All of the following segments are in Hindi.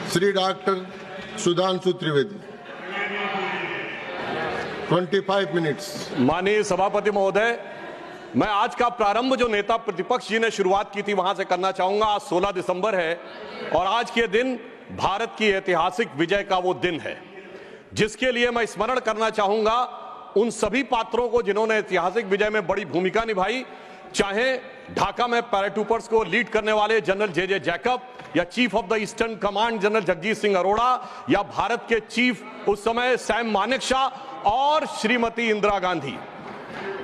Shri doctor Sudhanshu Trivedi 25 minutes. माननीय सभापति महोदय, मैं आज का प्रारंभ जो नेता प्रतिपक्ष जी ने शुरुआत की थी वहां से करना चाहूंगा। आज 16 दिसंबर है और आज के दिन भारत की ऐतिहासिक विजय का वो दिन है जिसके लिए मैं स्मरण करना चाहूंगा उन सभी पात्रों को जिन्होंने ऐतिहासिक विजय में बड़ी भूमिका निभाई, चाहे ढाका में पैराट्रूपर्स को लीड करने वाले जनरल जे जैकब या chief of the eastern command general Jagjit Singh Arora या भारत के चीफ उस समय सैम मानेकशॉ और श्रीमती इंदिरा गांधी।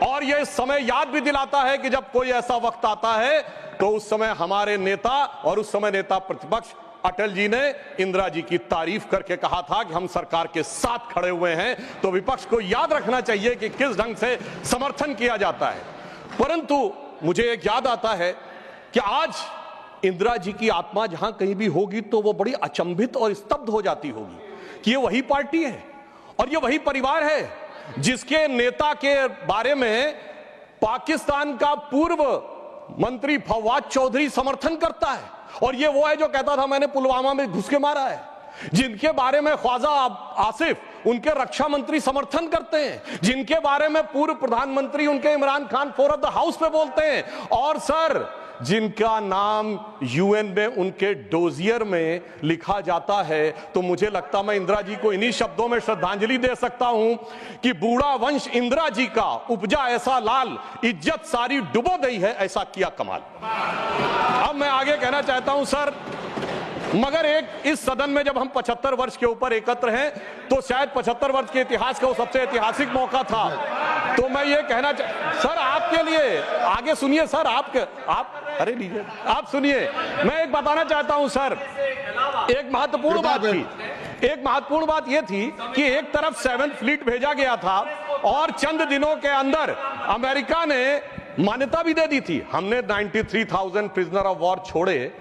और यह समय याद भी दिलाता है कि जब कोई ऐसा वक्त आता है तो उस समय हमारे नेता और उस समय नेता प्रतिपक्ष अटल जी ने इंदिरा जी की तारीफ करके कहा था कि हम सरकार के साथ खड़े हुए हैं। तो विपक्ष को याद रखना चाहिए कि किस ढंग से समर्थन किया जाता है। परंतु मुझे एक याद आता है कि आज इंदिरा जी की आत्मा जहां कहीं भी होगी तो वो बड़ी अचंभित और स्तब्ध हो जाती होगी कि ये वही पार्टी है और ये वही परिवार है जिसके नेता के बारे में पाकिस्तान का पूर्व मंत्री फवाद चौधरी समर्थन करता है। और ये वो है जो कहता था मैंने पुलवामा में घुस के मारा है, जिनके बारे में ख्वाजा आसिफ उनके रक्षा मंत्री समर्थन करते हैं, जिनके बारे में पूर्व प्रधानमंत्री उनके Imran Khan floor of the house पे बोलते हैं, और सर जिनका नाम यूएन में उनके डोजियर में लिखा जाता है। तो मुझे लगता मैं इंदिरा जी को इन्हीं शब्दों में श्रद्धांजलि दे सकता हूं कि बूढ़ा वंश इंदिरा जी का उपजा ऐसा लाल, इज्जत सारी डुबो गई है ऐसा किया कमाल। अब मैं आगे कहना चाहता हूं सर, मगर एक इस सदन में जब हम 75 वर्ष के ऊपर एकत्र हैं तो शायद 75 वर्ष के इतिहास का वो सबसे ऐतिहासिक मौका था। तो मैं ये कहना सर आपके लिए आगे सुनिए सर, आप अरे लीजिए आप सुनिए, मैं एक बताना चाहता हूं सर, एक महत्वपूर्ण बात थी, एक महत्वपूर्ण बात यह थी कि एक तरफ 7th फ्लीट भेजा गया था और चंद दिनों के अंदर अमेरिका ने मान्यता भी दे दी थी। हमने 93,000 प्रिजनर ऑफ वॉर छोड़े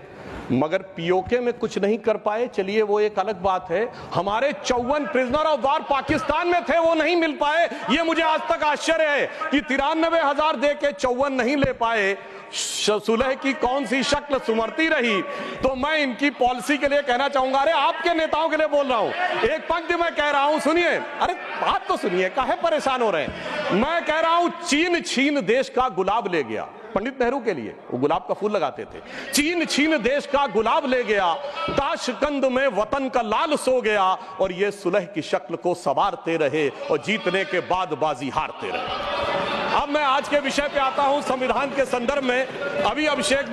मगर पीओके में कुछ नहीं कर पाए। चलिए वो एक अलग बात है। हमारे 54 प्रिजनर ऑफ वॉर पाकिस्तान में थे, वो नहीं मिल पाए। ये मुझे आज तक आश्चर्य है कि 93,000 दे के 54 नहीं ले पाए। सुलह की कौन सी शक्ल सुमरती रही। तो मैं इनकी पॉलिसी के लिए कहना चाहूंगा, अरे आपके नेताओं के लिए बोल रहा हूं, एक पंक्ति मैं कह रहा हूं, सुनिए, अरे बात तो सुनिए, काहे परेशान हो रहे हैं। मैं कह रहा हूं चीन छीन देश का गुलाब ले गया। पंडित नेहरू के लिए वो गुलाब का फूल लगाते थे। चीन छीन देश का गुलाब ले गया, ताशकंद में वतन का लाल सो गया, और ये सुलह की शक्ल को संवारते रहे और जीतने के बाद बाजी हारते रहे। अब मैं आज के विषय पे आता हूं। संविधान के संदर्भ में अभी अभिषेक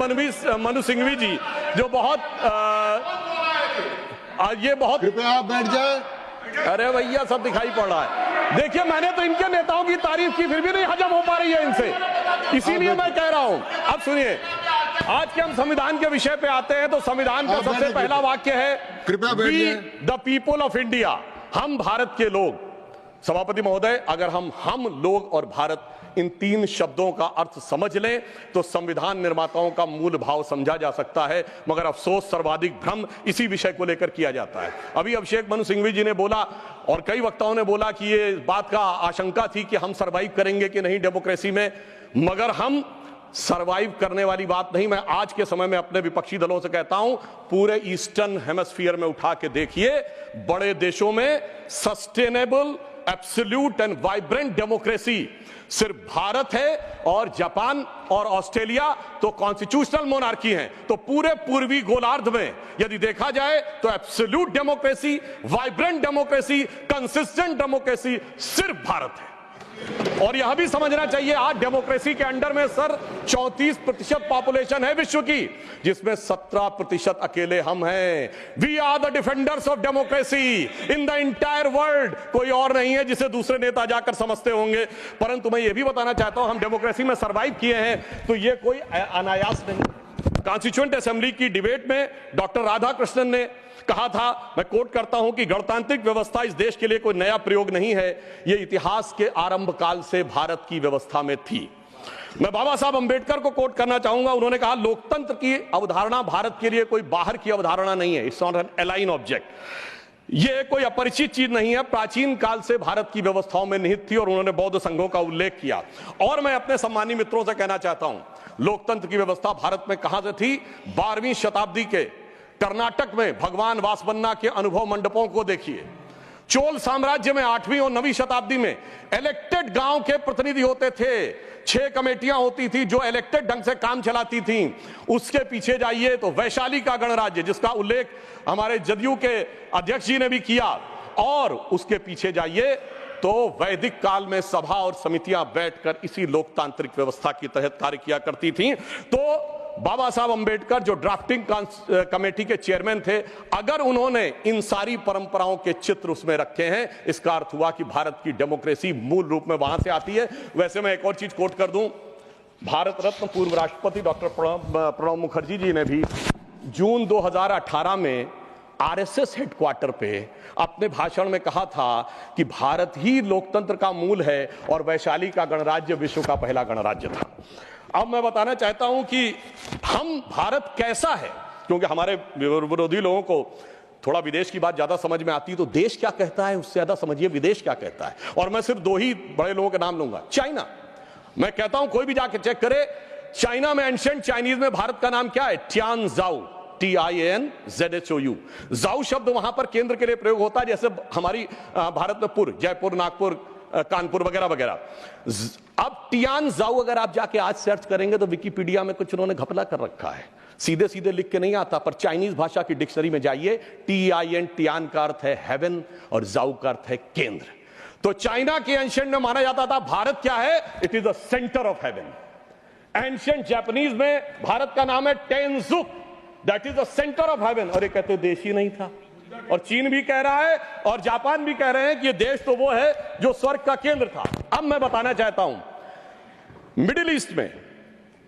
मनु सिंघवी जी जो ये बहुत कृपया आप बैठ जाए। अरे भैया सब दिखाई पड़ रहा है। देखिए मैंने तो इनके नेताओं की तारीफ की फिर भी नहीं हजम हो पा रही है इनसे, इसीलिए मैं कह रहा हूं। अब सुनिए, आज के हम संविधान के विषय पे आते हैं तो संविधान का सबसे पहला वाक्य है, कृपया बैठिए। द पीपल ऑफ इंडिया, हम भारत के लोग। सभापति महोदय, अगर हम लोग और भारत इन 3 शब्दों का अर्थ समझ लें तो संविधान निर्माताओं का मूल भाव समझा जा सकता है। मगर अफसोस सर्वाधिक भ्रम इसी विषय को लेकर किया जाता है। अभी अभिषेक मनु सिंघवी जी ने बोला और कई वक्ताओं ने बोला कि ये बात का आशंका थी कि हम सरवाइव करेंगे कि नहीं डेमोक्रेसी में, मगर हम सरवाइव करने वाली बात नहीं। मैं आज के समय में अपने विपक्षी दलों से कहता हूं, पूरे ईस्टर्न हेमिस्फीयर में उठा के देखिए, बड़े देशों में sustainable absolute and vibrant democracy सिर्फ भारत है, और जापान और ऑस्ट्रेलिया तो कॉन्स्टिट्यूशनल मोनार्की हैं। तो पूरे पूर्वी गोलार्ध में यदि देखा जाए तो absolute democracy, vibrant democracy, consistent democracy सिर्फ भारत है। और यह भी समझना चाहिए आज डेमोक्रेसी के अंडर में सर 34% पॉपुलेशन है विश्व की, जिसमें 17% अकेले हम हैं। We are the defenders of democracy in the entire world. कोई और नहीं है जिसे दूसरे नेता जाकर समझते होंगे। परंतु मैं ये भी बताना चाहता हूं, हम डेमोक्रेसी में सर्वाइव किए हैं तो ये कोई अनायास नहीं। कॉन्स्टिट्यूएंट असेंबली की डिबेट में डॉक्टर राधाकृष्णन ने कहा था, मैं कोट करता हूं, कि गणतांत्रिक व्यवस्था इस देश के लिए कोई नया प्रयोग नहीं है, यह इतिहास के आरंभ काल से भारत की व्यवस्था में थी। मैं बाबा साहब अंबेडकर को कोट करना चाहूंगा। उन्होंने कहा, लोकतंत्र की अवधारणा भारत के लिए कोई बाहर की अवधारणा नहीं है, it's not an align object. यह कोई अपरिचित चीज नहीं है, प्राचीन काल से भारत की व्यवस्थाओं में निहित थी। और उन्होंने बौद्ध संघों का उल्लेख किया। और मैं अपने सम्मानी मित्रों से कहना चाहता हूं, लोकतंत्र की व्यवस्था भारत में कहां से थी? 12वीं शताब्दी के कर्नाटक में भगवान वासवन्ना के अनुभव मंडपों को देखिए। चोल साम्राज्य में 8वीं और 9वीं शताब्दी में इलेक्टेड गांव के प्रतिनिधि होते थे, 6 कमेटियां होती थी जो इलेक्टेड ढंग से काम चलाती थी। उसके पीछे जाइए तो वैशाली का गणराज्य, जिसका उल्लेख हमारे जदयू के अध्यक्ष जी ने भी किया, और उसके पीछे जाइए तो वैदिक काल में सभा और समितियां बैठकर इसी लोकतांत्रिक व्यवस्था के तहत कार्य किया करती थी। तो बाबा साहब अंबेडकर जो ड्राफ्टिंग कमेटी के चेयरमैन थे, अगर उन्होंने इन सारी परंपराओं के चित्र उसमें रखे हैं, इसका अर्थ हुआ कि भारत की डेमोक्रेसी मूल रूप में वहां से आती है। वैसे मैं एक और चीज कोट कर दूं, भारत रत्न पूर्व राष्ट्रपति डॉक्टर प्रणब मुखर्जी जी ने भी जून 2018 में आरएसएस हेडक्वार्टर पे अपने भाषण में कहा था कि भारत ही लोकतंत्र का मूल है और वैशाली का गणराज्य विश्व का पहला गणराज्य था। अब मैं बताना चाहता हूं कि हम भारत कैसा है, क्योंकि हमारे विरोधी लोगों को थोड़ा विदेश की बात ज्यादा समझ में आती है, तो देश क्या कहता है उससे ज्यादा समझिए विदेश क्या कहता है। और मैं सिर्फ 2 ही बड़े लोगों के नाम लूंगा। चाइना, मैं कहता हूं कोई भी जाके चेक करे, चाइना में एंशिएंट चाइनीज में भारत का नाम क्या है? ट्यान जाओ, TIANZHOU। जाओ शब्द वहां पर केंद्र के लिए प्रयोग होता है, जैसे हमारी भारत में पुर, जयपुर, नागपुर, कानपुर वगैरह वगैरह। अब टियान जाओ अगर आप जाके आज सर्च करेंगे तो विकिपीडिया में कुछ उन्होंने घपला कर रखा है, सीधे सीधे लिख के नहीं आता, पर चाइनीज भाषा की डिक्शनरी में जाइए, TIN टियान का अर्थ है हेवन और जाओ का अर्थ है केंद्र। तो चाइना के एंशिएंट में माना जाता था भारत क्या है? It is the centre of heaven. Ancient Japanese में भारत का नाम है Tenjiku, that is the centre of heaven. और ये कहते देश ही नहीं था, और चीन भी कह रहा है और जापान भी कह रहे हैं कि ये देश तो वो है जो स्वर्ग का केंद्र था। अब मैं बताना चाहता हूं, मिडिल ईस्ट में,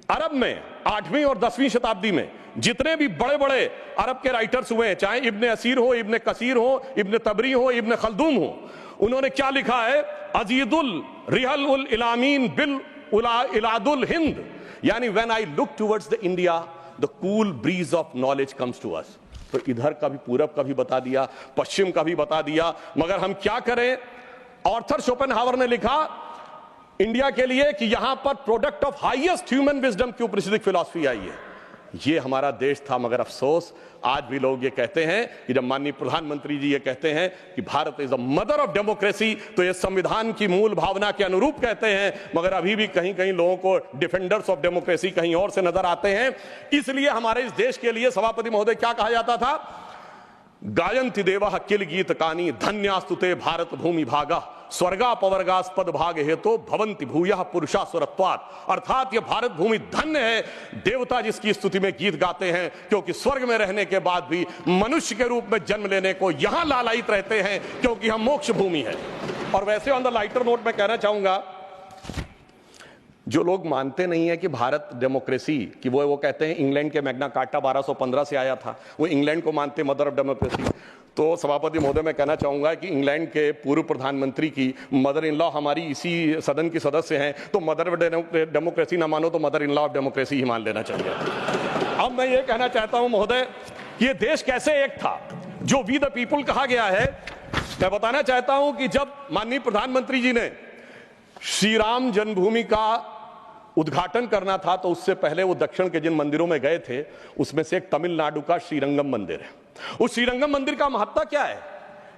अरब में 8वीं और 10वीं शताब्दी में जितने भी बड़े बड़े अरब के राइटर्स हुए हैं, चाहे इब्ने असीर हो, इब्ने कसीर हो, इब्ने तबरी हो, इब्ने खल्दून हो, उन्होंने क्या लिखा है? अजीदुल रिहल उल इलामीन बिल इलादुल हिंद, यानी when I look towards the India the cool breeze of knowledge comes to us. तो इधर का भी, पूरब का भी बता दिया, पश्चिम का भी बता दिया, मगर हम क्या करें? ऑर्थर शोपेनहावर ने लिखा इंडिया के लिए कि यहां पर product of highest human wisdom की ऊपरी फिलॉसफी आई है। ये हमारा देश था, मगर अफसोस आज भी लोग ये कहते हैं कि जब माननीय प्रधानमंत्री जी ये कहते हैं कि Bharat is the mother of democracy, तो ये संविधान की मूल भावना के अनुरूप कहते हैं, मगर अभी भी कहीं कहीं लोगों को डिफेंडर्स ऑफ डेमोक्रेसी कहीं और से नजर आते हैं। इसलिए हमारे इस देश के लिए सभापति महोदय क्या कहा जाता था? गायन्ति देवः किल गीत कानी धन्यास्तुते भारत भूमि भागा स्वर्गापवर्गास्पद भाग हेतु भवंति भूयः पुरुषा सुरत्वात्। अर्थात ये भारत भूमि धन्य है, देवता जिसकी स्तुति में गीत गाते हैं, क्योंकि स्वर्ग में रहने के बाद भी मनुष्य के रूप में जन्म लेने को यहां लालायित रहते हैं, क्योंकि हम मोक्ष भूमि है। और वैसे ऑन द लाइटर नोट मैं कहना चाहूंगा, जो लोग मानते नहीं है कि भारत डेमोक्रेसी कि वो कहते हैं इंग्लैंड के मैग्ना कार्टा 1215 से आया था, वो इंग्लैंड को मानते मदर ऑफ डेमोक्रेसी। तो सभापति महोदय मैं कहना चाहूंगा कि इंग्लैंड के पूर्व प्रधानमंत्री की मदर इन लॉ हमारी इसी सदन की सदस्य हैं, तो मदर ऑफ डेमोक्रेसी ना मानो तो mother in law of democracy ही मान लेना चाहिए। अब मैं ये कहना चाहता हूं महोदय, ये देश कैसे एक था जो वी द पीपुल कहा गया है। मैं बताना चाहता हूं कि जब माननीय प्रधानमंत्री जी ने श्री राम जन्मभूमि का उद्घाटन करना था, तो उससे पहले वो दक्षिण के जिन मंदिरों में गए थे उसमें से एक तमिलनाडु का श्रीरंगम मंदिर है। उस श्रीरंगम मंदिर का महत्ता क्या है?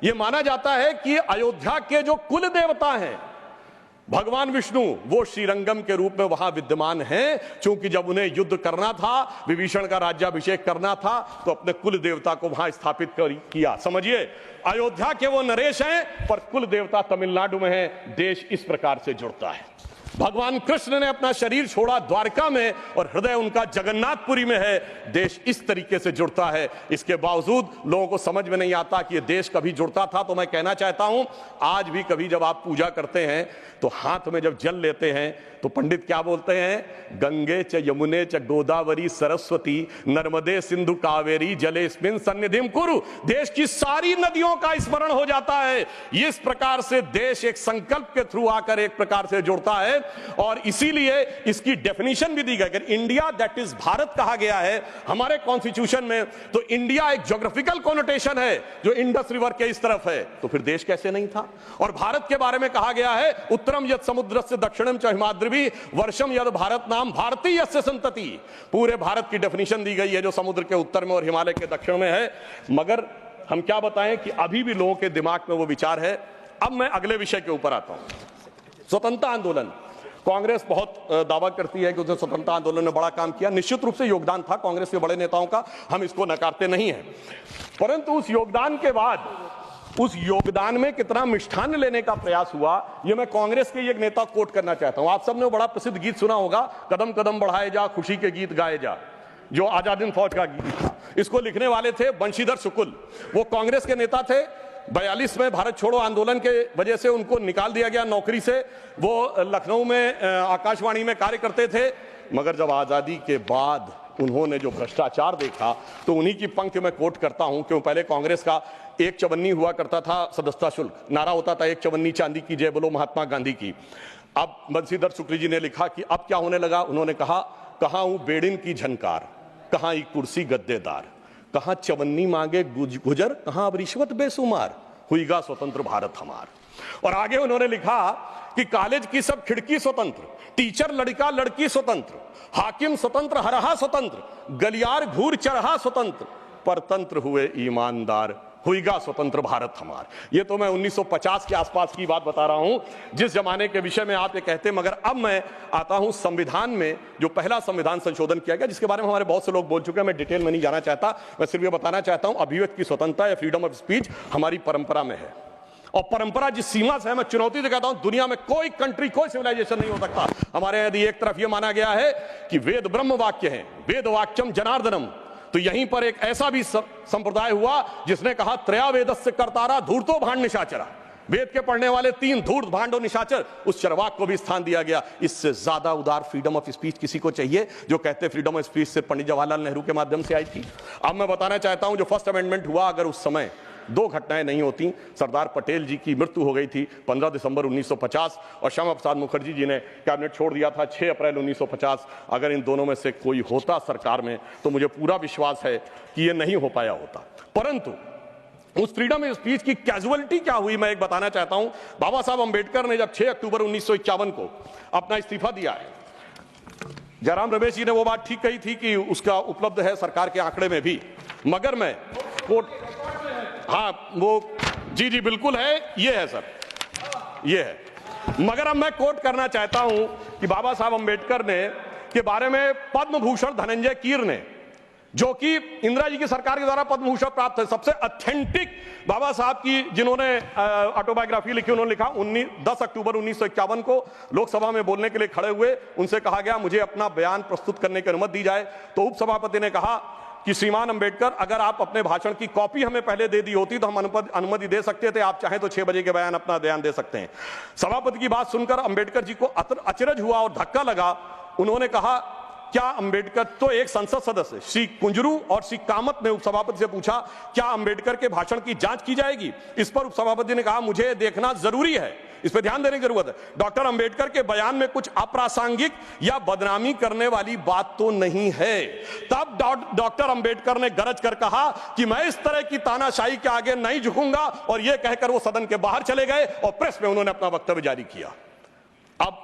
यह माना जाता है कि अयोध्या के जो कुल देवता हैं भगवान विष्णु, वो श्रीरंगम के रूप में वहां विद्यमान हैं, क्योंकि जब उन्हें युद्ध करना था, विभीषण का राज्याभिषेक करना था, तो अपने कुल देवता को वहां स्थापित किया। समझिए, अयोध्या के वो नरेश हैं पर कुल देवता तमिलनाडु में है। देश इस प्रकार से जुड़ता है। भगवान कृष्ण ने अपना शरीर छोड़ा द्वारका में और हृदय उनका जगन्नाथपुरी में है। देश इस तरीके से जुड़ता है। इसके बावजूद लोगों को समझ में नहीं आता कि ये देश कभी जुड़ता था। तो मैं कहना चाहता हूं, आज भी कभी जब आप पूजा करते हैं तो हाथ में जब जल लेते हैं तो पंडित क्या बोलते हैं? गंगे च यमुने च गोदावरी सरस्वती नर्मदे सिंधु कावेरी जलेस्मिन् सन्निधिं कुरु। देश की सारी नदियों का स्मरण हो जाता है। इस प्रकार से देश एक संकल्प के थ्रू आकर एक प्रकार से जुड़ता है। और इसीलिए इसकी डेफिनेशन भी दी गई। अगर इंडिया दैट इज भारत कहा गया है हमारे कॉन्स्टिट्यूशन में, तो इंडिया एक ज्योग्राफिकल कॉनोटेशन है जो इंडस रिवर के इस तरफ है, तो फिर देश कैसे नहीं था। और भारत के बारे में कहा गया है उत्तरम यद समुद्र से दक्षिणम च हिमाद्री वर्षम यद भारत नाम भारतीय यस्य संतति। पूरे भारत की डेफिनेशन दी गई है जो समुद्र के उत्तर में और हिमालय के दक्षिण में है। मगर हम क्या बताएं कि अभी भी लोगों के दिमाग में वो विचार है। अब मैं अगले विषय के ऊपर आता हूं। स्वतंत्रता आंदोलन, कांग्रेस बहुत दावा करती है कि उसने स्वतंत्रता आंदोलन में बड़ा काम किया। निश्चित रूप से योगदान था कांग्रेस के बड़े नेताओं का, हम इसको नकारते नहीं हैं। परंतु उस योगदान के बाद उस योगदान में कितना मिष्ठान लेने का प्रयास हुआ, यह मैं कांग्रेस के एक नेता कोट करना चाहता हूं। आप सबने बड़ा प्रसिद्ध गीत सुना होगा, कदम कदम बढ़ाए जा खुशी के गीत गाए जा, जो आजाद फौज का गीत था। इसको लिखने वाले थे बंशीधर शुक्ल, वो कांग्रेस के नेता थे। 42 में भारत छोड़ो आंदोलन के वजह से उनको निकाल दिया गया नौकरी से। वो लखनऊ में आकाशवाणी में कार्य करते थे। मगर जब आजादी के बाद उन्होंने जो भ्रष्टाचार देखा, तो उन्हीं की पंक्ति में कोट करता हूं। क्यों, पहले कांग्रेस का एक चवन्नी हुआ करता था सदस्यता शुल्क, नारा होता था एक चवन्नी चांदी की जय बोलो महात्मा गांधी की। अब बंशीधर शुक्ल जी ने लिखा कि अब क्या होने लगा। उन्होंने कहा, कहां हूं बेड़िन की झनकार, कहां एक कुर्सी गद्देदार, कहां चवन्नी मांगे गुजर, कहां अब रिश्वत बेसुमार, हुईगा स्वतंत्र भारत हमार। और आगे उन्होंने लिखा कि कॉलेज की सब खिड़की स्वतंत्र, टीचर लड़का लड़की स्वतंत्र, हाकिम स्वतंत्र हरहा स्वतंत्र, गलियार घूर चढ़ा स्वतंत्र, परतंत्र हुए ईमानदार, हुईगा स्वतंत्र भारत हमार। ये तो मैं 1950 के आसपास की बात बता रहा हूं, जिस जमाने के विषय में आप ये कहते हैं। मगर अब मैं आता हूं संविधान में, जो पहला संविधान संशोधन किया गया, जिसके बारे में हमारे बहुत से लोग बोल चुके हैं, मैं डिटेल में नहीं जाना चाहता। मैं सिर्फ ये बताना चाहता हूं, अभिव्यक्ति की स्वतंत्रता या फ्रीडम ऑफ स्पीच हमारी परंपरा में है। और परंपरा जिस सीमा से है, मैं चुनौती से कहता हूं, दुनिया में कोई कंट्री, कोई सिविलाइजेशन नहीं हो सकता। हमारे यदि एक तरफ यह माना गया है कि वेद ब्रह्म वाक्य है, वेद वाक्यम जनार्दनम, तो यहीं पर एक ऐसा भी संप्रदाय हुआ जिसने कहा त्रया वेदस्य कर्तारा धूर्तो भांड निशाचरा। वेद के पढ़ने वाले 3 धूर्त भांड और निशाचर, उस चरवाक को भी स्थान दिया गया। इससे ज्यादा उदार फ्रीडम ऑफ स्पीच किसी को चाहिए? जो कहते फ्रीडम ऑफ स्पीच से पंडित जवाहरलाल नेहरू के माध्यम से आई थी। अब मैं बताना चाहता हूं, जो फर्स्ट अमेंडमेंट हुआ, अगर उस समय 2 घटनाएं नहीं होती, सरदार पटेल जी की मृत्यु हो गई थी 15 दिसंबर 1950, और श्यामा प्रसाद मुखर्जी जी ने कैबिनेट छोड़ दिया था 6 अप्रैल 1950। अगर इन दोनों में से कोई होता सरकार में, तो मुझे पूरा विश्वास है कि यह नहीं हो पाया होता। परंतु उस फ्रीडम ऑफ स्पीच की कैजुअलिटी क्या हुई, मैं एक बताना चाहता हूं। बाबा साहब अंबेडकर ने जब 6 अक्टूबर 1951 को अपना इस्तीफा दिया है, जयराम रमेश जी ने वो बात ठीक कही थी कि उसका उपलब्ध है सरकार के आंकड़े में भी। मगर मैं कोर्ट, हाँ वो जी बिल्कुल है, ये है सर, ये है। मगर अब मैं कोट करना चाहता हूं कि बाबा साहब अंबेडकर ने के बारे में पद्म भूषण धनंजय कीर ने, जो कि इंदिरा जी की सरकार के द्वारा पद्म भूषण प्राप्त है, सबसे ऑथेंटिक बाबा साहब की जिन्होंने ऑटोबायोग्राफी लिखी, उन्होंने लिखा 10 अक्टूबर 1951 को लोकसभा में बोलने के लिए खड़े हुए। उनसे कहा गया मुझे अपना बयान प्रस्तुत करने की अनुमति दी जाए, तो उपसभापति ने कहा कि श्रीमान अंबेडकर, अगर आप अपने भाषण की कॉपी हमें पहले दे दी होती तो हम अनुमति दे सकते थे, आप चाहें तो 6 बजे के बयान अपना बयान दे सकते हैं। सभापति की बात सुनकर अंबेडकर जी को अचरज हुआ और धक्का लगा। उन्होंने कहा, क्या अंबेडकर, तो एक संसद सदस्य श्री कुंजरू और श्री कामत ने उपसभापति से पूछा, क्या अंबेडकर के भाषण की जांच की जाएगी? इस पर उपसभापति ने कहा, मुझे देखना जरूरी है, इस पर ध्यान देने की जरूरत है। डॉक्टर अंबेडकर के बयान में कुछ अप्रासंगिक या बदनामी करने वाली बात तो नहीं है। तब डॉक्टर अंबेडकर ने गरज कर कहा कि मैं इस तरह की तानाशाही के आगे नहीं झुकूंगा, और यह कहकर वो सदन के बाहर चले गए और प्रेस में उन्होंने अपना वक्तव्य जारी किया। अब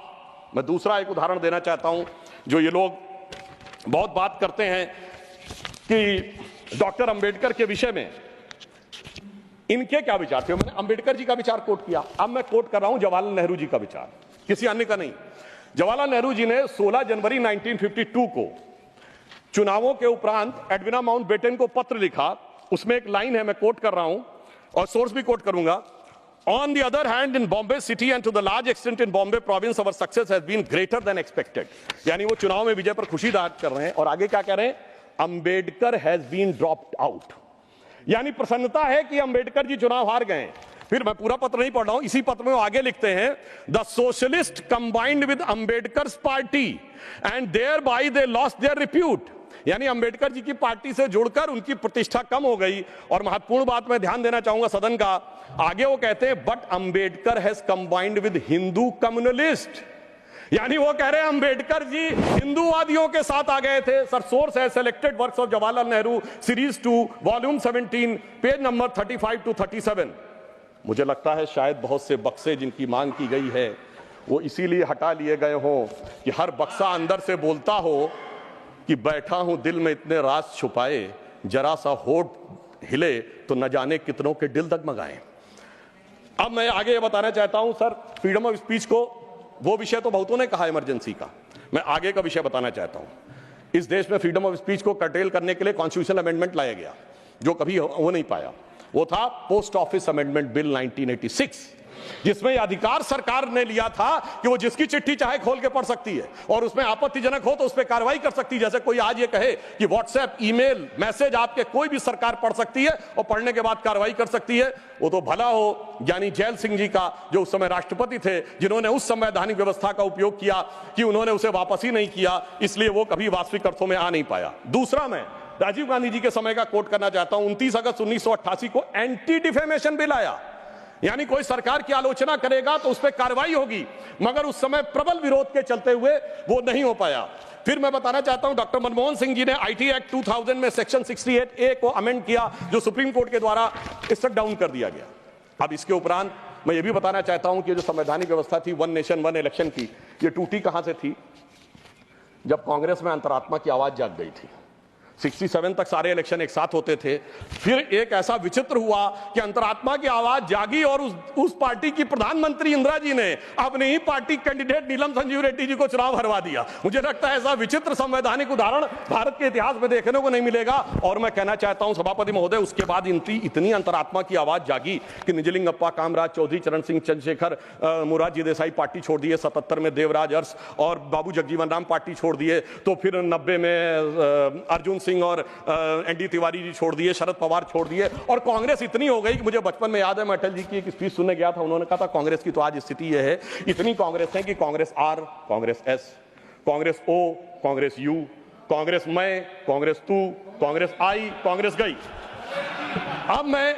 मैं दूसरा एक उदाहरण देना चाहता हूं, जो ये लोग बहुत बात करते हैं कि डॉक्टर अंबेडकर के विषय में इनके क्या विचार थे। मैंने अंबेडकर जी का विचार कोट किया, अब मैं कोट कर रहा हूं जवाहरलाल नेहरू जी का विचार, किसी अन्य का नहीं। जवाहरलाल नेहरू जी ने 16 जनवरी 1952 को चुनावों के उपरांत एडविना माउंटबेटन को पत्र लिखा। उसमें एक लाइन है, मैं कोट कर रहा हूं और सोर्स भी कोट करूंगा। On the other hand, in Bombay city and to the large extent in Bombay province, our success has been greater than expected. यानी वो चुनाव में विजय पर खुशी जाहिर कर रहे हैं, और आगे क्या कह रहे हैं, Ambedkar has been dropped out, यानी प्रसन्नता है कि अंबेडकर जी चुनाव हार गए। फिर मैं पूरा पत्र नहीं पढ़ रहा हूं, इसी पत्र में वो आगे लिखते हैं, the socialist combined with Ambedkar's party and thereby they lost their repute, यानी अंबेडकर जी की पार्टी से जुड़कर उनकी प्रतिष्ठा कम हो गई। और महत्वपूर्ण बात मैं ध्यान देना चाहूंगा सदन का, आगे वो कहते हैं, but Ambedkar has combined with Hindu communalist, यानी वो कह रहे हैं अंबेडकर जी हिंदूवादियों के साथ आ गए थे। सर सोर्स है selected works of Jawaharlal Nehru series 2 volume 17 page number 35 to 37। मुझे लगता है शायद बहुत से बक्से जिनकी मांग की गई है वो इसीलिए हटा लिए गए हों कि हर बक्सा अंदर से बोलता हो कि बैठा हूं दिल में इतने राज छुपाए, जरा सा होठ हिले तो न जाने कितनों के दिल डगमगाए। अब मैं आगे ये बताना चाहता हूं सर, फ्रीडम ऑफ स्पीच को, वो विषय तो बहुतों ने कहा इमरजेंसी का, मैं आगे का विषय बताना चाहता हूं। इस देश में फ्रीडम ऑफ स्पीच को कर्टेल करने के लिए कॉन्स्टिट्यूशनल अमेंडमेंट लाया गया जो कभी हो नहीं पाया। वो था पोस्ट ऑफिस अमेंडमेंट बिल 1986, जिसमें यह अधिकार सरकार ने लिया था कि वो जिसकी चिट्ठी चाहे खोल के पढ़ सकती है और उसमें आपत्तिजनक हो तो उस पर कार्रवाई कर सकती है। जैसे कोई आज ये कहे कि व्हाट्सएप ईमेल मैसेज आपके कोई भी सरकार पढ़ सकती है और पढ़ने के बाद कार्रवाई कर सकती है, वो तो भला हो ज्ञानी जैल सिंह जी का जो उस समय राष्ट्रपति थे, जिन्होंने उस संवैधानिक व्यवस्था का उपयोग किया कि उन्होंने उसे वापस ही नहीं किया, इसलिए वो कभी वास्तविक अर्थों में आ नहीं पाया। दूसरा, मैं राजीव गांधी जी के समय का कोट करना चाहता हूं। 29 अगस्त 1988 को एंटी डिफेमेशन बिल आया, यानी कोई सरकार की आलोचना करेगा तो उस पर कार्रवाई होगी, मगर उस समय प्रबल विरोध के चलते हुए वो नहीं हो पाया। फिर मैं बताना चाहता हूं डॉक्टर मनमोहन सिंह जी ने आईटी एक्ट 2000 में सेक्शन 68A को अमेंड किया, जो सुप्रीम कोर्ट के द्वारा स्ट्रक डाउन कर दिया गया। अब इसके उपरांत मैं ये भी बताना चाहता हूं कि जो संवैधानिक व्यवस्था थी वन नेशन वन इलेक्शन की, ये टूटी कहां से थी? जब कांग्रेस में अंतरात्मा की आवाज जाग गई थी। 67 तक सारे इलेक्शन एक साथ होते थे, फिर एक ऐसा विचित्र हुआ कि अंतरात्मा की आवाज जागी और उस पार्टी की प्रधानमंत्री इंदिरा जी ने अपने ही पार्टी कैंडिडेट नीलम संजीव रेड्डी जी को चुनाव हरवा दिया। मुझे लगता है ऐसा विचित्र संवैधानिक उदाहरण भारत के इतिहास में देखने को नहीं मिलेगा। और मैं कहना चाहता हूं सभापति महोदय, उसके बाद इतनी अंतरात्मा की आवाज जागी कि निजलिंगप्पा, कामराज चौधरी, चरण सिंह चंद्रशेखर, मोरारजी देसाई पार्टी छोड़ दिए, 77 में देवराज अरस और बाबू जगजीवन राम पार्टी छोड़ दिए, तो फिर 90 में अर्जुन सिंह और एनडी तिवारी जी छोड़ दिए, शरद पवार छोड़ दिए, और कांग्रेस इतनी हो गई कि मुझे बचपन में याद है, मैं अटल जी की एक स्पीच सुनने गया था, उन्होंने कहा था कांग्रेस की तो आज स्थिति यह है, इतनी कांग्रेस है कि Congress R, Congress S, Congress O, Congress U, Congress मैं, कांग्रेस तू, कांग्रेस आई, कांग्रेस गई। अब मैं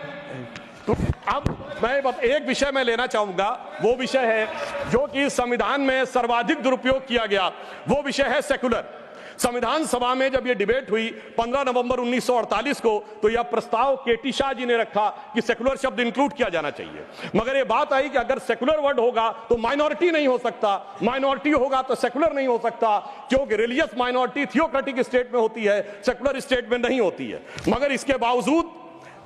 एक विषय में लेना चाहूंगा, वो विषय है जो कि संविधान में सर्वाधिक दुरुपयोग किया गया, वो विषय है सेकुलर। संविधान सभा में जब यह डिबेट हुई 15 नवंबर 1948 को, तो यह प्रस्ताव केटी शाह जी ने रखा कि सेकुलर शब्द इंक्लूड किया जाना चाहिए, मगर यह बात आई कि अगर सेकुलर वर्ड होगा तो माइनॉरिटी नहीं हो सकता, माइनॉरिटी होगा तो सेकुलर नहीं हो सकता, क्योंकि रिलीजियस माइनॉरिटी थियोक्रेटिक स्टेट में होती है, सेकुलर स्टेट में नहीं होती है। मगर इसके बावजूद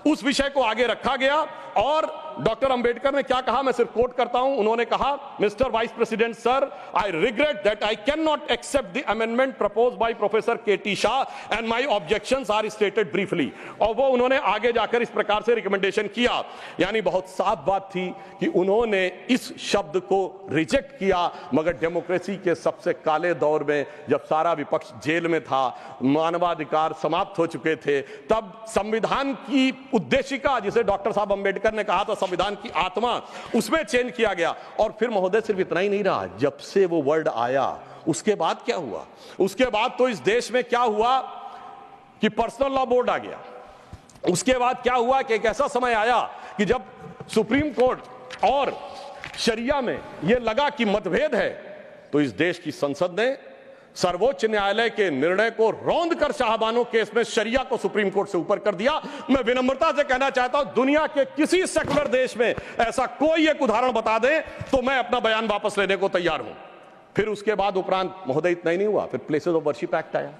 उस विषय को आगे रखा गया और डॉक्टर अंबेडकर ने क्या कहा, मैं सिर्फ कोट करता हूं, उन्होंने कहा, mister vice president sir, I regret that I can not accept the amendment proposed by professor K T Shah and my objections are stated briefly. और वो उन्होंने आगे जाकर इस प्रकार से रिकमेंडेशन किया, यानी बहुत साफ बात थी कि उन्होंने इस शब्द को रिजेक्ट किया। मगर डेमोक्रेसी के सबसे काले दौर में, जब सारा विपक्ष जेल में था, मानवाधिकार समाप्त हो चुके थे, तब संविधान की उद्देशिका, जिसे डॉक्टर साहब अंबेडकर ने कहा था संविधान की आत्मा, उसमें चेंज किया गया। और फिर महोदय सिर्फ इतना ही नहीं रहा, जब से वो वर्ड आया उसके बाद क्या हुआ? उसके बाद तो इस देश में क्या हुआ कि पर्सनल लॉ बोर्ड आ गया। उसके बाद क्या हुआ कि एक ऐसा समय आया कि जब सुप्रीम कोर्ट और शरिया में यह लगा कि मतभेद है, तो इस देश की संसद ने सर्वोच्च न्यायालय के निर्णय को रौंद कर शाहबानो केस में शरिया को सुप्रीम कोर्ट से ऊपर कर दिया। मैं विनम्रता से कहना चाहता हूं, दुनिया के किसी सेकुलर देश में ऐसा कोई एक उदाहरण बता दें तो मैं अपना बयान वापस लेने को तैयार हूं। फिर उसके बाद उपरांत महोदय इतना ही नहीं हुआ, फिर प्लेसेस ऑफ वर्शिप एक्ट आया।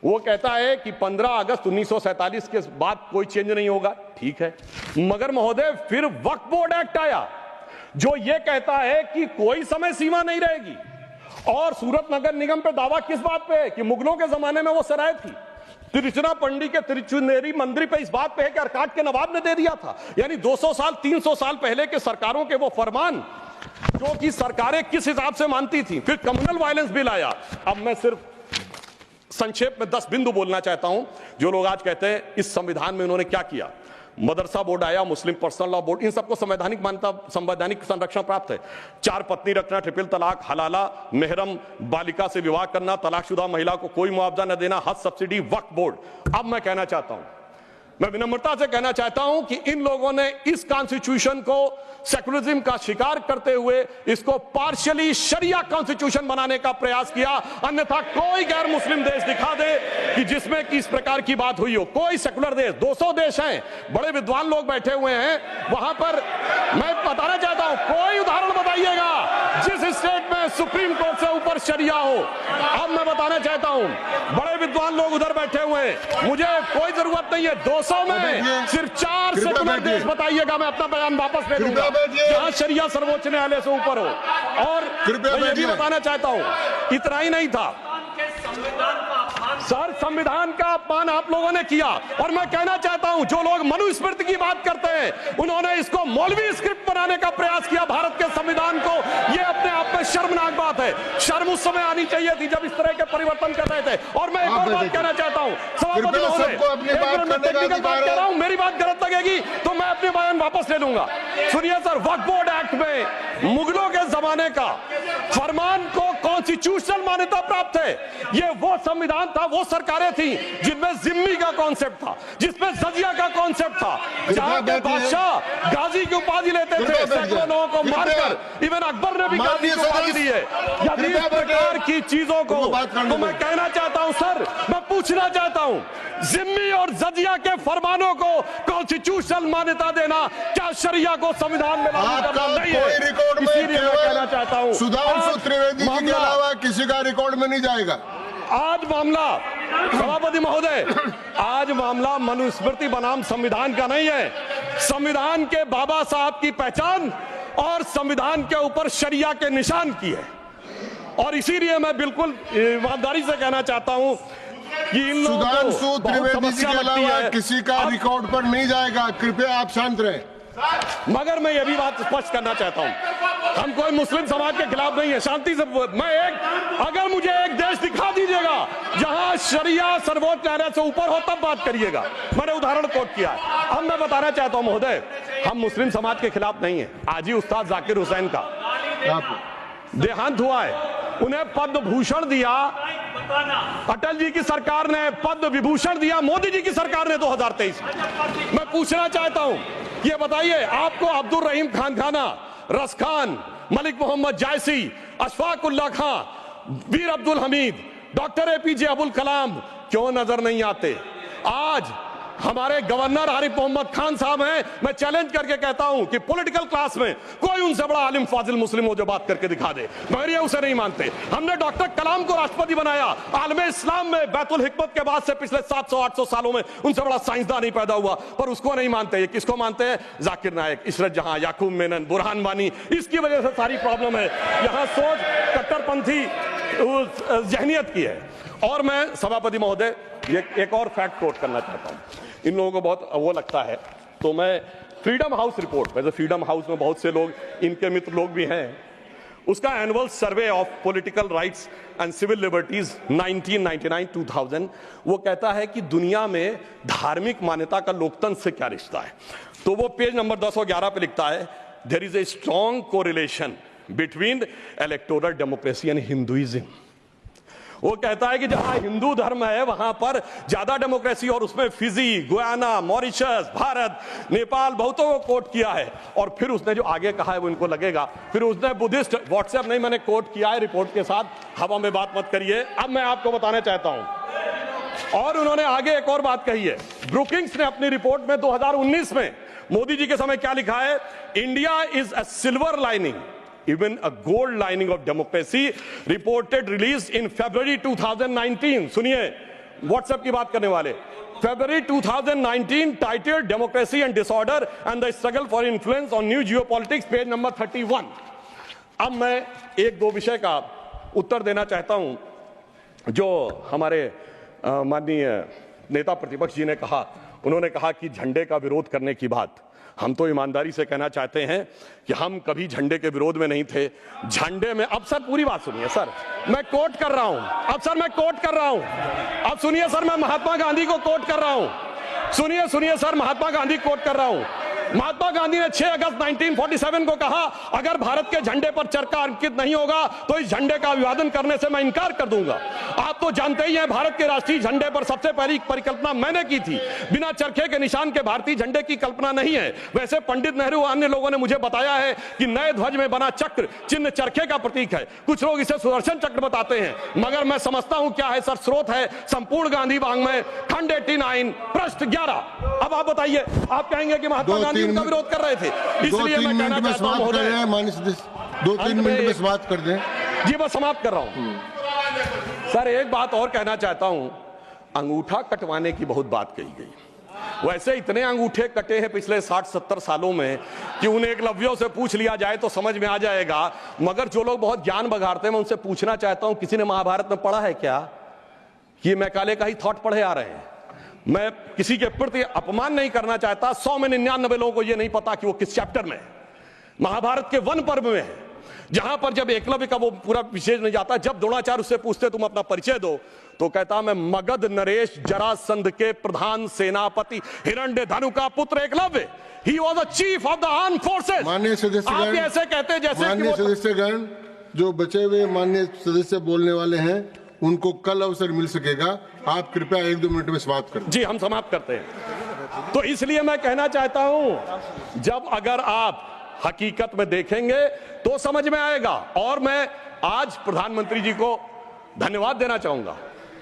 वो कहता है कि 15 अगस्त 1947 के बाद कोई चेंज नहीं होगा, ठीक है, मगर महोदय फिर वक्फ बोर्ड एक्ट आया जो यह कहता है कि कोई समय सीमा नहीं रहेगी। और सूरत नगर निगम पे दावा किस बात पे है कि मुगलों के जमाने में वो सराय थी। तिरुचिरापल्ली के तिरुचुनेरी मंदिर पे इस बात पे है कि अर्काट के नवाब ने दे दिया था। यानी 200 साल 300 साल पहले के सरकारों के वो फरमान जो कि सरकारें किस हिसाब से मानती थी। फिर कम्युनल वायलेंस बिल आया। अब मैं सिर्फ संक्षेप में 10 बिंदु बोलना चाहता हूं। जो लोग आज कहते हैं इस संविधान में उन्होंने क्या किया, मदरसा बोर्ड आया, मुस्लिम पर्सनल लॉ बोर्ड, इन सबको संवैधानिक मान्यता, संवैधानिक संरक्षण प्राप्त है। 4 पत्नी रखना, ट्रिपल तलाक, हलाला, मेहरम बालिका से विवाह करना, तलाकशुदा महिला को कोई मुआवजा न देना, हज सब्सिडी, वक्फ बोर्ड। अब मैं कहना चाहता हूं मैं विनम्रता से कहना चाहता हूं कि इन लोगों ने इस कॉन्स्टिट्यूशन को सेकुलरिज्म का शिकार करते हुए इसको पार्शियली शरिया कॉन्स्टिट्यूशन बनाने का प्रयास किया। अन्यथा कोई गैर मुस्लिम देश दिखा दे कि जिसमें कि इस प्रकार की बात हुई हो, कोई सेकुलर देश, 200 देश हैं, बड़े विद्वान लोग बैठे हुए हैं वहां पर। मैं बताना चाहता हूं, कोई उदाहरण बताइएगा जिस स्टेट में सुप्रीम कोर्ट से ऊपर शरिया हो। अब मैं बताना चाहता हूं, बड़े विद्वान लोग उधर बैठे हुए हैं, मुझे कोई जरूरत नहीं है 200 में सिर्फ 4 सेकुलर देश बताइएगा, मैं अपना बयान वापस ले लूंगा जहां शरिया सर्वोच्च न्यायालय से ऊपर हो। और मैं ये भी बताना चाहता हूं, इतना ही नहीं था सर, संविधान का अपमान आप लोगों ने किया। और मैं कहना चाहता हूं, जो लोग मनुस्मृति की बात करते हैं उन्होंने इसको मौलवी स्क्रिप्ट बनाने का प्रयास किया भारत के संविधान को। यह अपने आप में शर्मनाक बात है। शर्म उस समय आनी चाहिए थी जब इस तरह के परिवर्तन कर रहे थे। और मैं एक और बात कहना चाहता हूं, सभापति महोदय, टेक्निकल बात कह रहा हूं, मेरी बात गलत लगेगी तो मैं अपने बयान वापस ले लूंगा। सुनिए सर, वक्फ बोर्ड एक्ट में मुगलों के जमाने का फरमान को कॉन्स्टिट्यूशनल मान्यता प्राप्त है। यह वो संविधान था, वो सरकारें थी जिनमें जिम्मी का कॉन्सेप्ट था, जिसमें जजिया का कॉन्सेप्ट था, जहां के बादशाह गाजी की उपाधि लेते थे, सैकड़ों लोगों को मारकर। इवन अकबर ने भी गाजी की उपाधि दी है। यदि इस प्रकार की चीजों को तो मैं कहना चाहता हूं सर, मैं पूछना चाहता हूं, जिम्मी और जजिया के फरमानों को कॉन्स्टिट्यूशनल मान्यता देना क्या शरिया को संविधान में लागू करना नहीं है? इसीलिए मैं कहना चाहता हूं, सुधांशु त्रिवेदी जी के अलावा किसी का रिकॉर्ड में नहीं जाएगा। आज मामला, सभापति महोदय, आज मामला मनुस्मृति बनाम संविधान का नहीं है। संविधान के बाबा साहब की पहचान और संविधान के ऊपर शरिया के निशान की है। और इसीलिए मैं बिल्कुल ईमानदारी से कहना चाहता हूं कि इन लोगों को सुधांशु त्रिवेदी जी के अलावा किसी का रिकॉर्ड पर नहीं जाएगा। कृपया आप शांत रहें। मगर मैं यह भी बात स्पष्ट करना चाहता हूं, हम कोई मुस्लिम समाज के खिलाफ नहीं है, शांति से। अगर मुझे एक देश दिखा दीजिएगा जहां शरिया सर्वोच्च न्यायालय से ऊपर हो तब बात करिएगा। मैंने उदाहरण कोट किया। अब मैं बताना चाहता हूं महोदय, हम मुस्लिम समाज के खिलाफ नहीं है। आज ही उस्ताद जाकिर हुसैन का देहांत हुआ है, उन्हें पद्म भूषण दिया, अटल जी की सरकार ने पद्म विभूषण दिया, मोदी जी की सरकार ने 2023 में। मैं पूछना चाहता हूं, ये बताइए, आपको अब्दुल रहीम खान खाना, रस खान, मलिक मोहम्मद जायसी, अशफाक उल्लाह खान, वीर अब्दुल हमीद, डॉक्टर एपीजे अब्दुल कलाम क्यों नजर नहीं आते? आज हमारे गवर्नर आरिफ मोहम्मद खान साहब हैं। मैं चैलेंज करके कहता हूं कि पॉलिटिकल क्लास में कोई उनसे बड़ा आलिम फाजिल मुस्लिम हो जो बात करके दिखा दे, मगर ये उसे नहीं मानते। हमने डॉक्टर कलाम को राष्ट्रपति बनाया। आलम इस्लाम में बैतुल हिकमत के बाद से पिछले 700-800 सालों में उनसे बड़ा साइंसदान नहीं पैदा हुआ, पर उसको नहीं मानते। ये किसको मानते हैं? जाकिर नायक, इशरत जहां, याकूब मेनन, बुरहान वानी। इसकी वजह से सारी प्रॉब्लम है। यहां सोच कट्टरपंथी जहनियत की है। और मैं सभापति महोदय ये एक और फैक्ट कोट करना चाहता हूं। इन लोगों को बहुत वो लगता है, तो मैं फ्रीडम हाउस रिपोर्ट, वैसे फ्रीडम हाउस में बहुत से लोग इनके मित्र लोग भी हैं, उसका annual survey of political rights and civil liberties 1999-2000 वो कहता है कि दुनिया में धार्मिक मान्यता का लोकतंत्र से क्या रिश्ता है। तो वो पेज नंबर 10 और 11 पे लिखता है, there is a strong correlation between electoral democracy and Hinduism. वो कहता है कि जहां हिंदू धर्म है वहां पर ज्यादा डेमोक्रेसी, और उसमें Fiji, Guyana, Mauritius, Bharat, Nepal बहुतों को कोट किया है। और फिर उसने जो आगे कहा है वो इनको लगेगा, फिर उसने बुद्धिस्ट, व्हाट्सएप नहीं, मैंने कोट किया है रिपोर्ट के साथ, हवा में बात मत करिए। अब मैं आपको बताना चाहता हूं, और उन्होंने आगे एक और बात कही है। ब्रुकिंग्स ने अपनी रिपोर्ट में 2019 में मोदी जी के समय क्या लिखा है? India is a silver lining, even a gold lining of democracy, reported released in February 2019. सुनिए, व्हाट्सएप की बात करने वाले, February 2019 titled Democracy and Disorder and the Struggle for Influence on New Geopolitics, page number 31। अब मैं एक दो विषय का उत्तर देना चाहता हूं जो हमारे माननीय नेता प्रतिपक्ष जी ने कहा। उन्होंने कहा कि झंडे का विरोध करने की बात, हम तो ईमानदारी से कहना चाहते हैं कि हम कभी झंडे के विरोध में नहीं थे। झंडे में, अब सर पूरी बात सुनिए सर, मैं कोट कर रहा हूं, अब सर मैं कोट कर रहा हूं, अब सुनिए सर, मैं महात्मा गांधी को कोट कर रहा हूं, सुनिए सर, महात्मा गांधी कोट कर रहा हूं। महात्मा गांधी ने 6 अगस्त 1947 को कहा, अगर भारत के झंडे पर चरखा अंकित नहीं होगा तो इस झंडे का अभिवादन करने से मैं इनकार कर दूंगा। आप आप तो जानते ही हैं, भारत के राष्ट्रीय झंडे पर सबसे पहली परिकल्पना मैंने की थी। बिना चरखे के निशान के भारतीय झंडे की कल्पना नहीं है। वैसे पंडित नेहरू अन्य लोगों ने मुझे बताया है कि नए ध्वज में बना चक्र चिन्ह चरखे का प्रतीक है। कुछ लोग इसे सुदर्शन चक्र बताते हैं, मगर मैं समझता हूं क्या है सर। स्रोत है संपूर्ण गांधी वाङ्मय खंड 89 पृष्ठ 11। अब आप बताइए, आप कहेंगे कि महात्मा गांधी उनका विरोध कर रहे थे, इसलिए मैं कहना चाहता हूं महोदय, 2-3 मिनट में समाप्त कर दें। जी मैं समाप्त कर रहा हूं सर। एक बात और कहना चाहता हूं, अंगूठा कटवाने की बहुत बात कही गई। वैसे इतने अंगूठे कटे हैं पिछले 60-70 सालों में कि उन्हें एकलव्यों से पूछ लिया जाए तो समझ में आ जाएगा। मगर जो लोग बहुत ज्ञान बघाड़ते हैं, मैं उनसे पूछना चाहता हूं, किसी ने महाभारत में पढ़ा है क्या? ये मैकाले का ही थॉट पढ़े आ रहे हैं। मैं किसी के प्रति अपमान नहीं करना चाहता। 100 में 99 लोगों को यह नहीं पता कि वो किस चैप्टर में है। महाभारत के वन पर्व में है, जहां पर जब एकलव्य का वो पूरा विशेष नहीं जाता, जब द्रोणाचार्य उससे पूछते तुम अपना परिचय दो, तो कहता मैं मगध नरेश जरासंध के प्रधान सेनापति हिरण्यधनु का पुत्र Eklavya. He was the chief of the armed forces। माननीय सदस्यगण, आप ऐसे कहते हैं जैसे माननीय सदस्यगण, जो बचे हुए माननीय सदस्य बोलने वाले हैं उनको कल अवसर मिल सकेगा। आप कृपया 1-2 मिनट में समाप्त करें। जी हम समाप्त करते हैं। तो इसलिए मैं कहना चाहता हूं, जब अगर आप हकीकत में देखेंगे तो समझ में आएगा। और मैं आज प्रधानमंत्री जी को धन्यवाद देना चाहूंगा।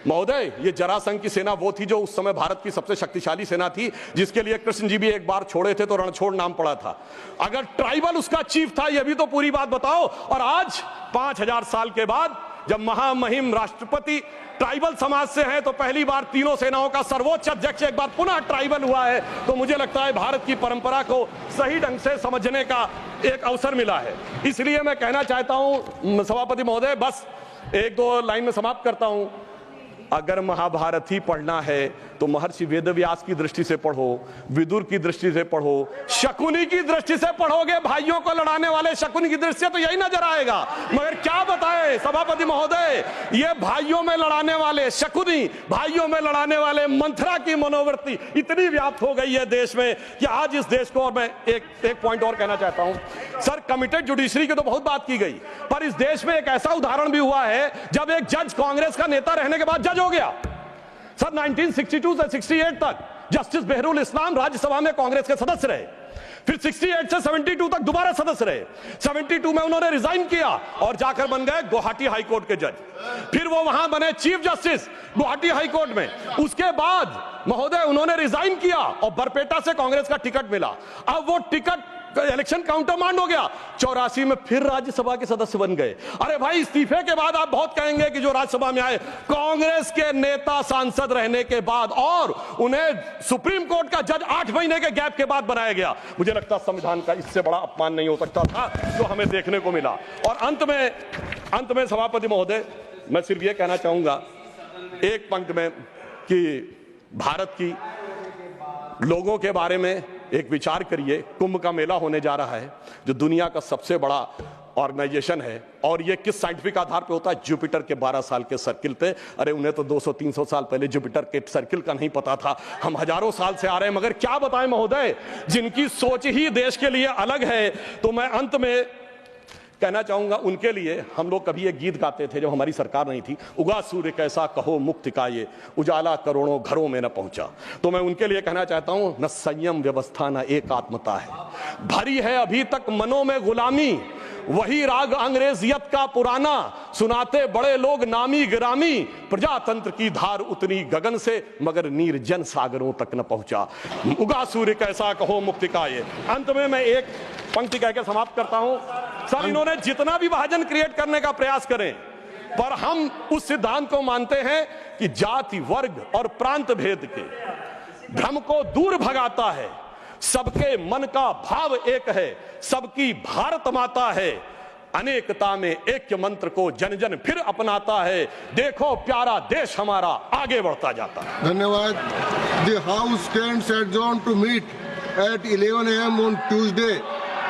महोदय, ये जरासंध की सेना वो थी जो उस समय भारत की सबसे शक्तिशाली सेना थी, जिसके लिए कृष्ण जी भी एक बार छोड़े थे तो रणछोड़ नाम पड़ा था। अगर ट्राइबल उसका चीफ था, यह भी तो पूरी बात बताओ। और आज 5000 साल के बाद जब महामहिम राष्ट्रपति ट्राइबल समाज से हैं, तो पहली बार तीनों सेनाओं का सर्वोच्च अध्यक्ष एक बार पुनः ट्राइबल हुआ है। तो मुझे लगता है भारत की परंपरा को सही ढंग से समझने का एक अवसर मिला है। इसलिए मैं कहना चाहता हूं सभापति महोदय, बस 1-2 लाइन में समाप्त करता हूं। अगर महाभारत ही पढ़ना है तो महर्षि वेदव्यास की दृष्टि से पढ़ो, विदुर की दृष्टि से पढ़ो, शकुनी की दृष्टि से पढ़ोगे, भाइयों को लड़ाने वाले शकुनी की दृष्टि से, तो यही नजर आएगा। मगर क्या बताएं सभापति महोदय, ये भाइयों में लड़ाने वाले शकुनी, भाइयों में लड़ाने वाले मंथरा की मनोवृत्ति इतनी व्याप्त हो गई है देश में कि आज इस देश को, और मैं एक पॉइंट और कहना चाहता हूं सर, कमिटेड जुडिशरी की तो बहुत बात की गई, पर इस देश में एक ऐसा उदाहरण भी हुआ है जब एक जज कांग्रेस का नेता रहने के बाद जज हो गया। सर 1962 से 68 तक जस्टिस बेहरुल इस्लाम राज्यसभा में कांग्रेस के सदस्य रहे। फिर 68 से 72 तक दोबारा सदस्य रहे। 72 में उन्होंने रिजाइन किया और जाकर बन गए गुवाहाटी हाईकोर्ट के जज। फिर वो वहां बने चीफ जस्टिस गुवाहाटी हाईकोर्ट में। उसके बाद महोदय उन्होंने रिजाइन किया और बरपेटा से कांग्रेस का टिकट मिला। अब वो टिकट इलेक्शन काउंटरमांड हो गया। 84 में फिर राज्यसभा के सदस्य बन गए। अरे भाई, इस्तीफे के बाद आप बहुत कहेंगे कि जो राज्यसभा में आए कांग्रेस के नेता सांसद रहने के बाद, और उन्हें सुप्रीम कोर्ट का जज 8 महीने के गैप के बाद बनाया गया। मुझे लगता संविधान का इससे बड़ा अपमान नहीं हो सकता था जो हमें देखने को मिला। और अंत में सभापति महोदय, मैं सिर्फ यह कहना चाहूंगा एक पंक्ति में कि भारत की लोगों के बारे में एक विचार करिए। कुंभ का मेला होने जा रहा है, जो दुनिया का सबसे बड़ा ऑर्गेनाइजेशन है, और ये किस साइंटिफिक आधार पे होता है? जुपिटर के 12 साल के सर्किल पे। अरे उन्हें तो 200-300 साल पहले जुपिटर के सर्किल का नहीं पता था, हम हजारों साल से आ रहे हैं। मगर क्या बताएं महोदय, जिनकी सोच ही देश के लिए अलग है। तो मैं अंत में कहना चाहूंगा, उनके लिए हम लोग कभी एक गीत गाते थे जब हमारी सरकार नहीं थी, उगा सूर्य कैसा कहो मुक्ति का ये, उजाला करोड़ों घरों में न पहुंचा। तो मैं उनके लिए कहना चाहता हूं, न संयम व्यवस्था न एकात्मता है, भरी है अभी तक मनों में गुलामी, वही राग अंग्रेजियत का पुराना, सुनाते बड़े लोग नामी गिरामी, प्रजातंत्र की धार उतनी गगन से मगर निर्जन सागरों तक न पहुंचा, उगा सूर्य कैसा कहो मुक्ति का ये। अंत में मैं एक पंक्ति कहकर समाप्त करता हूं। सर, इन्होंने जितना भी विभाजन क्रिएट करने का प्रयास करें, पर हम उस सिद्धांत को मानते हैं कि जाति, वर्ग और प्रांत भेद के भ्रम को दूर भगाता है। सबके मन का भाव एक है, सबकी भारत माता है, अनेकता में ऐक्य मंत्र को जन जन फिर अपनाता है। देखो प्यारा देश हमारा आगे बढ़ता जाता है। धन्यवाद। The house stands adjourned to meet at 11 AM on Tuesday,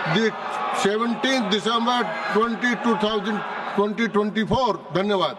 the 17th December 2024। धन्यवाद।